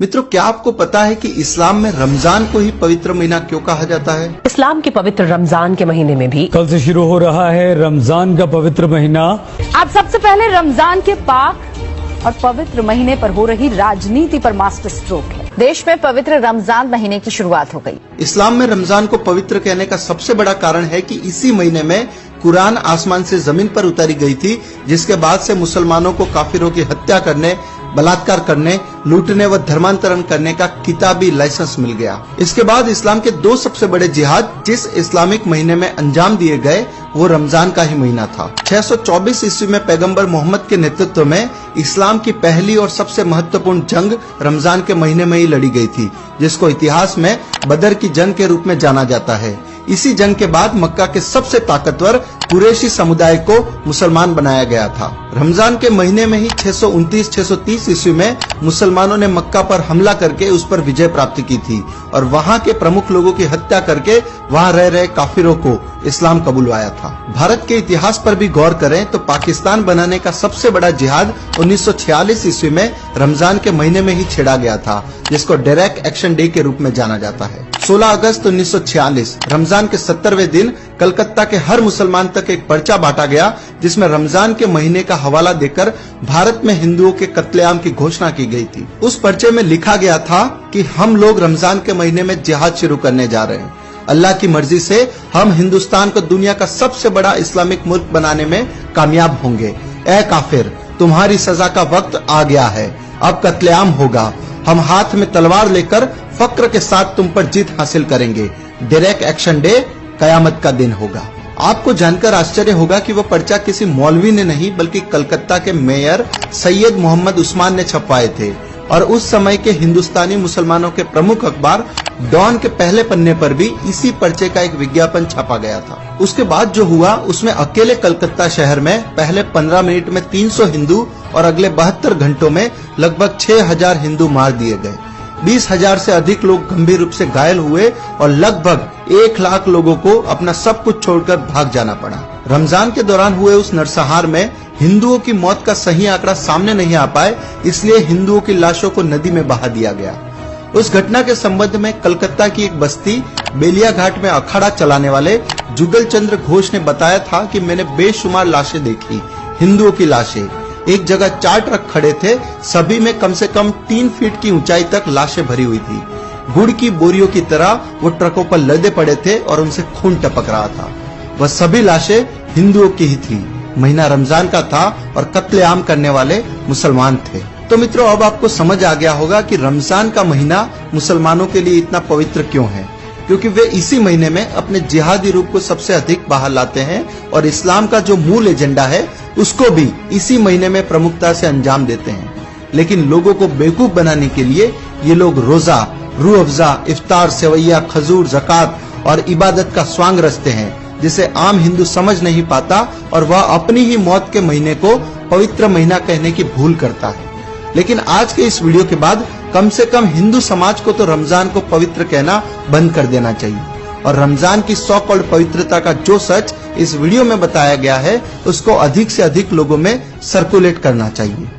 मित्रों, क्या आपको पता है कि इस्लाम में रमजान को ही पवित्र महीना क्यों कहा जाता है? इस्लाम के पवित्र रमजान के महीने में भी कल से शुरू हो रहा है रमजान का पवित्र महीना। अब सबसे पहले रमजान के पाक और पवित्र महीने पर हो रही राजनीति पर मास्टर स्ट्रोक है। देश में पवित्र रमजान महीने की शुरुआत हो गई। इस्लाम में रमजान को पवित्र कहने का सबसे बड़ा कारण है कि इसी महीने में कुरान आसमान से जमीन पर उतारी गई थी, जिसके बाद से मुसलमानों को काफिरों की हत्या करने, बलात्कार करने, लूटने व धर्मांतरण करने का किताबी लाइसेंस मिल गया। इसके बाद इस्लाम के दो सबसे बड़े जिहाद जिस इस्लामिक महीने में अंजाम दिए गए वो रमजान का ही महीना था। 624 ईस्वी में पैगंबर मोहम्मद के नेतृत्व में इस्लाम की पहली और सबसे महत्वपूर्ण जंग रमजान के महीने में ही लड़ी गई थी, जिसको इतिहास में बदर की जंग के रूप में जाना जाता है। इसी जंग के बाद मक्का के सबसे ताकतवर कुरैशी समुदाय को मुसलमान बनाया गया था। रमजान के महीने में ही 629-630 ईस्वी में मुसलमानों ने मक्का पर हमला करके उस पर विजय प्राप्त की थी और वहां के प्रमुख लोगों की हत्या करके वहां रह रहे काफिरों को इस्लाम कबूलवाया था। भारत के इतिहास पर भी गौर करें तो पाकिस्तान बनाने का सबसे बड़ा जिहाद 1946 ईस्वी में रमजान के महीने में ही छेड़ा गया था, जिसको डायरेक्ट एक्शन डे के रूप में जाना जाता है। 16 अगस्त 1946 रमजान के 70वें दिन कलकत्ता के हर मुसलमान तक एक पर्चा बांटा गया, जिसमें रमजान के महीने का हवाला देकर भारत में हिंदुओं के कत्लेआम की घोषणा की गई थी। उस पर्चे में लिखा गया था कि हम लोग रमजान के महीने में जिहाद शुरू करने जा रहे हैं। अल्लाह की मर्जी से हम हिंदुस्तान को दुनिया का सबसे बड़ा इस्लामिक मुल्क बनाने में कामयाब होंगे। ए काफिर, तुम्हारी सजा का वक्त आ गया है, अब कत्लेआम होगा। हम हाथ में तलवार लेकर फक्र के साथ तुम पर जीत हासिल करेंगे। डायरेक्ट एक्शन डे कयामत का दिन होगा। आपको जानकर आश्चर्य होगा कि वह पर्चा किसी मौलवी ने नहीं बल्कि कलकत्ता के मेयर सैयद मोहम्मद उस्मान ने छपवाए थे और उस समय के हिंदुस्तानी मुसलमानों के प्रमुख अखबार डॉन के पहले पन्ने पर भी इसी पर्चे का एक विज्ञापन छापा गया था। उसके बाद जो हुआ उसमें अकेले कलकत्ता शहर में पहले 15 मिनट में 300 हिंदू और अगले 72 घंटों में लगभग 6000 हिंदू मार दिए गए। 20,000 से अधिक लोग गंभीर रूप से घायल हुए और लगभग 1 लाख लोगों को अपना सब कुछ छोड़कर भाग जाना पड़ा। रमजान के दौरान हुए उस नरसंहार में हिंदुओं की मौत का सही आंकड़ा सामने नहीं आ पाए, इसलिए हिंदुओं की लाशों को नदी में बहा दिया गया। उस घटना के संबंध में कलकत्ता की एक बस्ती बेलिया घाट में अखाड़ा चलाने वाले जुगल चंद्र घोष ने बताया था कि मैंने बेशुमार लाशें देखी। हिंदुओं की लाशें एक जगह 4 ट्रक खड़े थे, सभी में कम से कम 3 फीट की ऊंचाई तक लाशें भरी हुई थी। गुड़ की बोरियों की तरह वो ट्रकों पर लदे पड़े थे और उनसे खून टपक रहा था। वह सभी लाशें हिंदुओं की ही थी। महीना रमजान का था और कत्लेआम करने वाले मुसलमान थे। तो मित्रों, अब आपको समझ आ गया होगा कि रमजान का महीना मुसलमानों के लिए इतना पवित्र क्यों है, क्योंकि वे इसी महीने में अपने जिहादी रूप को सबसे अधिक बाहर लाते हैं और इस्लाम का जो मूल एजेंडा है उसको भी इसी महीने में प्रमुखता से अंजाम देते हैं। लेकिन लोगों को बेवकूफ बनाने के लिए ये लोग रोजा, रूह अफ़ज़ा, इफ्तार, सेवैया, खजूर, ज़कात और इबादत का स्वांग रचते हैं, जिसे आम हिंदू समझ नहीं पाता और वह अपनी ही मौत के महीने को पवित्र महीना कहने की भूल करता है। लेकिन आज के इस वीडियो के बाद कम से कम हिंदू समाज को तो रमजान को पवित्र कहना बंद कर देना चाहिए और रमजान की सो कॉल्ड पवित्रता का जो सच इस वीडियो में बताया गया है उसको अधिक से अधिक लोगों में सर्कुलेट करना चाहिए।